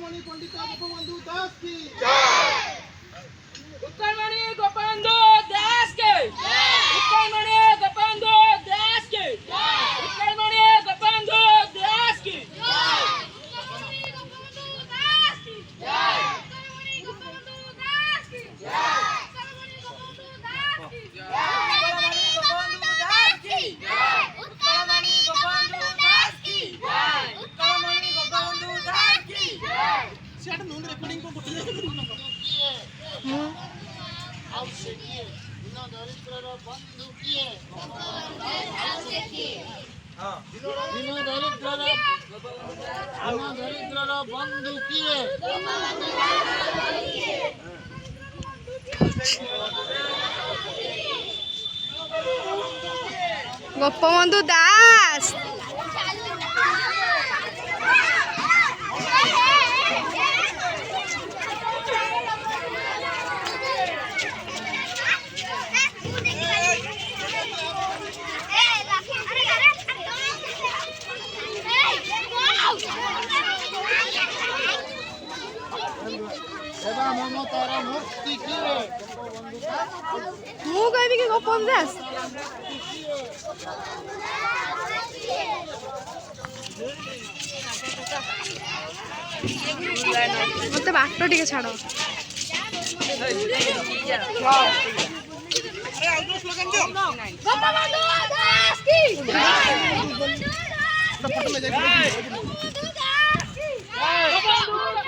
उत्कलमणि पंडित गोपबंधु दास की उत्कलमणि गोपबंधु दास के उत्कलमणि गोपबंधु दास के उत्कलमणि गोपबंधु दास की रेकॉर्डिंग को अब देखिए बिना दरिद्र बंधु किए बिना दरिद्र बंधु किए गोपबंधु दास सेवा ममतार मुक्ति किए मु कहबी कि गोपबंधु दास मत बाट टे छाड़ गोपबंधु दास की फोटो ले जाए गोपबंधु